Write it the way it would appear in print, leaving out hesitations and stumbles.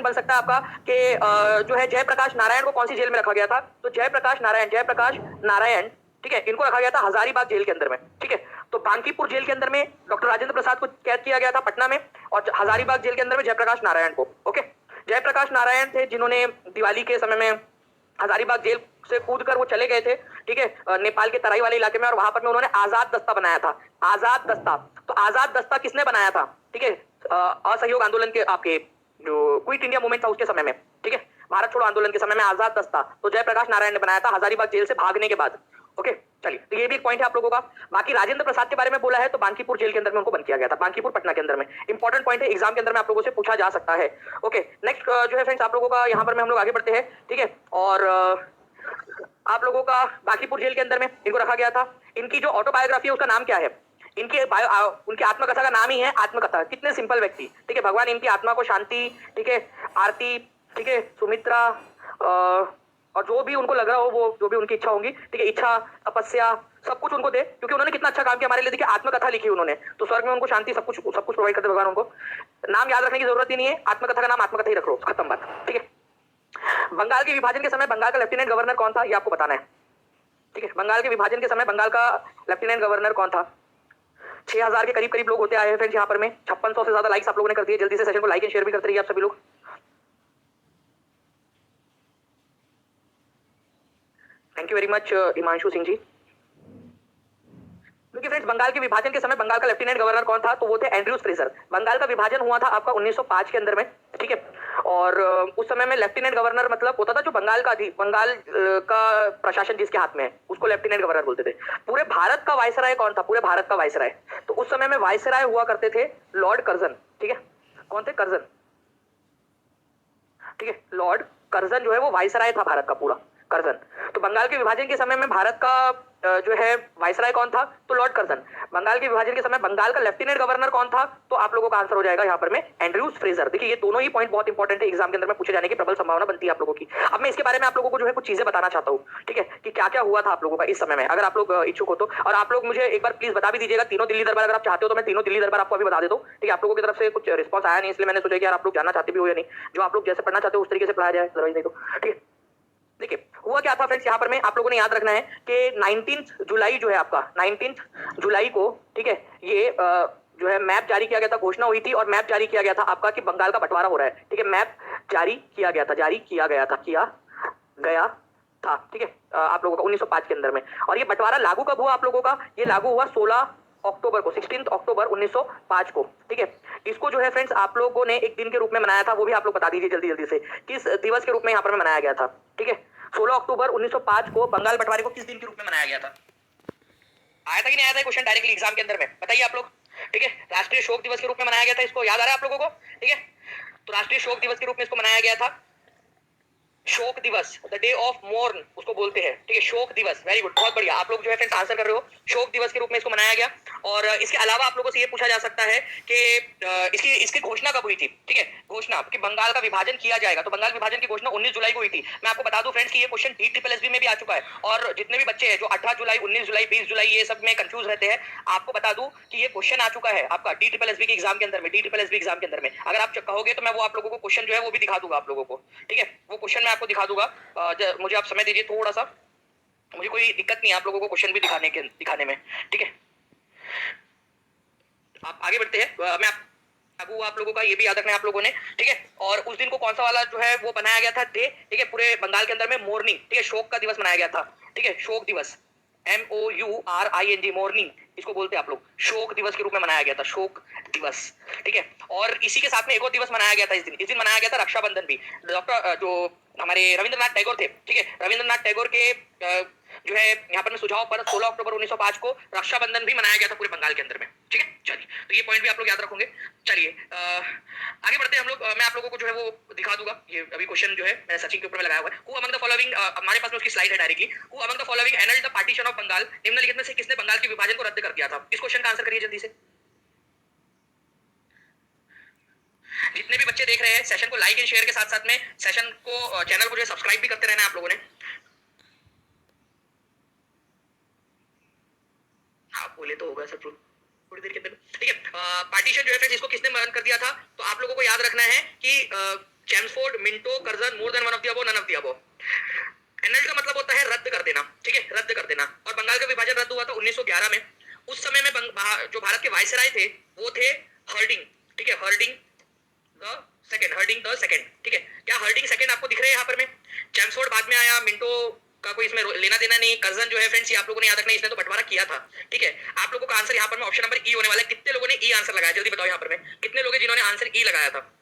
बन सकता है आपका कि जो है जयप्रकाश नारायण को कौन सी जेल में रखा गया था? तो जयप्रकाश नारायण, ठीक है, इनको रखा गया था हजारीबाग जेल के अंदर में, ठीक है। तो बांकीपुर जेल के अंदर में डॉक्टर राजेंद्र प्रसाद को कैद किया गया था पटना में, और हजारीबाग जेल के अंदर में जयप्रकाश नारायण को। ओके, जयप्रकाश नारायण थे जिन्होंने दिवाली के समय में हजारीबाग जेल से कूदकर वो चले गए थे, ठीक है, नेपाल के तराई वाले इलाके में, और वहां पर में उन्होंने आजाद दस्ता बनाया था। आजाद दस्ता, तो आजाद दस्ता किसने बनाया था? ठीक है, असहयोग आंदोलन के आपके जो क्विट इंडिया मूवमेंट था उसके समय में, ठीक है, भारत छोड़ो आंदोलन के समय में आजाद दस्ता तो जयप्रकाश नारायण ने बनाया था हजारीबाग जेल से भागने के बाद। ओके, चलिए, तो ये भी एक पॉइंट है आप लोगों का। बाकी राजेंद्र प्रसाद के बारे में बोला है तो बांकीपुर जेल के अंदर में उनको बंद किया गया था, बांकीपुर पटना के अंदर में। इंपॉर्टेंट पॉइंट है, एग्जाम के अंदर में आप लोगों से पूछा जा सकता है। ओके, नेक्स्ट जो है फ्रेंड्स आप लोगों का यहाँ पर में हम लोग आगे बढ़ते हैं, ठीक है। और आप लोगों का बांकीपुर जेल के अंदर में इनको रखा गया था। इनकी जो ऑटोबायोग्राफी है उसका नाम क्या है? इनकी उनकी आत्मकथा का नाम ही है आत्मकथा। कितने सिंपल व्यक्ति, ठीक है, भगवान इनकी आत्मा को शांति, ठीक है, आरती, ठीक है, सुमित्रा, और जो भी उनको लग रहा हो, वो जो भी उनकी इच्छा होंगी, ठीक है, इच्छा, तपस्या, सब कुछ उनको दे, क्योंकि उन्होंने कितना अच्छा काम किया हमारे लिए। देखिए, आत्मकथा लिखी उन्होंने, तो स्वर्ग में उनको शांति, सब कुछ प्रोवाइड करते भगवान। उनको नाम याद रखने की जरूरत ही नहीं है, आत्मकथा का नाम आत्मकथा ही रख लो, खत्म बात, ठीक है। बंगाल के विभाजन के समय बंगाल का लेफ्टिनेंट गवर्नर कौन था, ये आपको बताना है, ठीक है। बंगाल के विभाजन के समय बंगाल का लेफ्टिनेंट गवर्नर कौन था? 6000 के करीब करीब लोग होते आए हैं फ्रेंड्स यहाँ पर में। 5600 से ज्यादा लाइक्स आप लोगों ने कर दिए। जल्दी से सेशन को लाइक एंड शेयर भी करते रहिए आप सभी लोग। Thank you very much Himanshu Singh ji. क्योंकि फ्रेंड्स बंगाल के विभाजन के समय बंगाल का लेफ्टिनेंट गवर्नर कौन था? तो वो थे एंड्रयूज फ्रेजर। बंगाल का विभाजन हुआ था आपका 1905 के अंदर में, ठीक है। और उस समय में लेफ्टिनेंट गवर्नर मतलब होता था जो बंगाल का का प्रशासन जिसके हाथ में है उसको लेफ्टिनेंट गवर्नर बोलते थे। पूरे भारत का वायसराय कौन था? पूरे भारत का वायसराय, तो उस समय में वायसराय हुआ करते थे लॉर्ड कर्जन, ठीक है। कौन थे? कर्जन, ठीक है, लॉर्ड कर्जन जो है वो वायसराय था भारत का पूरा, कर्जन। तो बंगाल के विभाजन के समय में भारत का जो है वायसराय कौन था? तो लॉर्ड कर्जन। बंगाल के विभाजन के समय बंगाल का लेफ्टिनेंट गवर्नर कौन था? तो आप लोगों का आंसर हो जाएगा यहाँ पर में एंड्रयूज फ्रेजर। देखिए, ये दोनों ही पॉइंट बहुत इंपॉर्टेंट है, एग्जाम के अंदर में पूछे जाने की प्रबल संभावना बनती है आप लोगों की। अब मैं इसके बारे में आप लोगों को जो है कुछ चीजें बताना चाहता हूँ, ठीक है, कि क्या क्या हुआ था आप लोगों का इस समय में, अगर आप लोग इच्छुक हो तो। और आप लोग मुझे एक बार प्लीज बता भी दीजिएगा, तीनों दिल्ली दरबार अगर आप चाहते हो तो मैं तीनों दिल्ली दरबार आपको अभी बता देता हूँ, ठीक है। आप लोगों की तरफ से कुछ रिस्पॉन्स आया नहीं, इसलिए मैंने सोचा कि यार आप लोग जानना चाहते भी हो या नहीं, जो आप लोग जैसे पढ़ना चाहते हो उस तरीके से पढ़ाया जाए, नहीं तो ठीक है। देखिए, हुआ क्या था फ्रेंड्स यहाँ पर में आप लोगों ने याद रखना है कि 19 जुलाई जो है आपका 19 जुलाई को, ठीक है, ये जो है मैप जारी किया गया था, घोषणा हुई थी और मैप जारी किया गया था आपका कि बंगाल का बंटवारा हो रहा है, ठीक है। मैप जारी किया गया था, ठीक है, आप लोगों का 1905 के अंदर में। और ये बंटवारा लागू कब हुआ आप लोगों का? ये लागू हुआ 16 अक्टूबर को, 16 अक्टूबर 1905 को, ठीक है। इसको जो है फ्रेंड्स आप लोगों ने एक दिन के रूप में मनाया था, वो भी आप लोग बता दीजिए जल्दी जल्दी से, किस दिवस के रूप में यहाँ पर मनाया गया था, ठीक है। 16 अक्टूबर 1905 को बंगाल बंटवारे को किस दिन के रूप में मनाया गया था? आया था कि नहीं आया था क्वेश्चन डायरेक्टली एग्जाम के अंदर में? बताइए आप लोग, ठीक है। राष्ट्रीय शोक दिवस के रूप में मनाया गया था इसको, याद आ रहा है आप लोगों को, ठीक है। तो राष्ट्रीय शोक दिवस के रूप में इसको मनाया गया था। शोक दिवस, द डे ऑफ मोर्न उसको बोलते हैं, ठीक है, शोक दिवस। वेरी गुड, बहुत बढ़िया, आप लोग जो है फ्रेंड्स आंसर कर रहे हो, शोक दिवस के रूप में इसको मनाया गया। और इसके अलावा आप लोगों से ये पूछा जा सकता है कि इसकी घोषणा कब हुई थी, ठीक है, घोषणा कि बंगाल का विभाजन किया जाएगा। तो बंगाल विभाजन की घोषणा 19 जुलाई को हुई थी। मैं आपको बता दूं फ्रेंड्स कि ये क्वेश्चन DSSB में भी आ चुका है, और जितने भी बच्चे हैं जो 18 जुलाई 19 जुलाई 20 जुलाई ये सब में कंफ्यूज रहते हैं, आपको बता दूं कि ये क्वेश्चन आ चुका है आपका DSSB के एग्जाम के अंदर में, DSSB एग्जाम के अंदर में। अगर आप कहोगे तो मैं वो आप लोगों को क्वेश्चन जो है वो भी दिखा दूंगा आप लोगों को, ठीक है, वो क्वेश्चन मैं आपको दिखा दूंगा। मुझे आप समय दीजिए थोड़ा सा, मुझे कोई दिक्कत नहीं है आप लोगों को क्वेश्चन भी दिखाने में, ठीक है। आप आगे बढ़ते हैं, मैं आप लोगों का ये भी याद रखना है आप लोगों ने, ठीक है। और उस दिन को कौन सा वाला जो है वो बनाया गया था डे, ठीक है, पूरे बंगाल के अंदर में मॉर्निंग, ठीक है, शोक का दिवस मनाया गया था, ठीक है, शोक दिवस, MOURING मॉर्निंग इसको बोलते हैं आप लोग, शोक दिवस के रूप में मनाया गया था, शोक दिवस, ठीक है। और इसी के साथ में एक और दिवस मनाया गया था इस दिन मनाया गया था रक्षाबंधन भी। डॉक्टर जो हमारे रविंद्रनाथ टैगोर थे, ठीक है, रविंद्रनाथ टैगोर के जो है यहाँ पर सुझाव पर 16 अक्टूबर 1905 को रक्षाबंधन भी मनाया गया था पूरे बंगाल के अंदर में, ठीक है। चलिए, तो ये पॉइंट भी आप लोग याद रखोगे। चलिए आगे बढ़ते हैं हम लोग। मैं आप लोगों को जो है वो दिखा दूंगा, ये अभी क्वेश्चन जो है मैंने सचिन के ऊपर में लगाया हुआ है। हु अमंग द फॉलोइंग, हमारे पास में उसकी स्लाइड है directly, who among the following annulled the partition of Bengal, निम्नलिखित में से किसने बंगाल के विभाजन को रद्द कर दिया था? इस क्वेश्चन का आंसर करिए जल्दी से। जितने भी बच्चे देख रहे हैं सेशन को लाइक एंड शेयर के साथ साथ में सेशन को चैनल को जो है सब्सक्राइब भी करते रहना है आप लोगों ने। आप बोले तो होगा सब थोड़ी देर के अंदर, ठीक है। पार्टीशन जो है फ्रेंड्स इसको किसने बंद कर दिया था? तो आप लोगों को याद रखना है कि Chelmsford, Minto, Curzon, more than one of the above, none of the above. Annulled का मतलब होता है रद्द कर देना, ठीक है, रद्द कर देना। और बंगाल का विभाजन रद्द हुआ था 1911 में। उस समय में जो भारत के वायसराय थे वो थे हर्डिंग, ठीक है, हर्डिंग द सेकंड, ठीक है। क्या हर्डिंग सेकंड आपको दिख रहे हैं यहाँ पर में? चैम्सफोर्ड बाद में आया, मिंटो का कोई इसमें लेना देना नहीं। कर्जन जो है फ्रेंड्स, ये आप लोगों ने याद रखना, इसने तो बंटवारा किया था, ठीक है। आप लोगों का आंसर यहाँ पर में ऑप्शन नंबर ई होने वाला है। कितने लोगों ने ई आंसर लगाया, जल्दी बताओ यहाँ पर में कितने लोग हैं जिन्होंने आंसर ई लगाया था?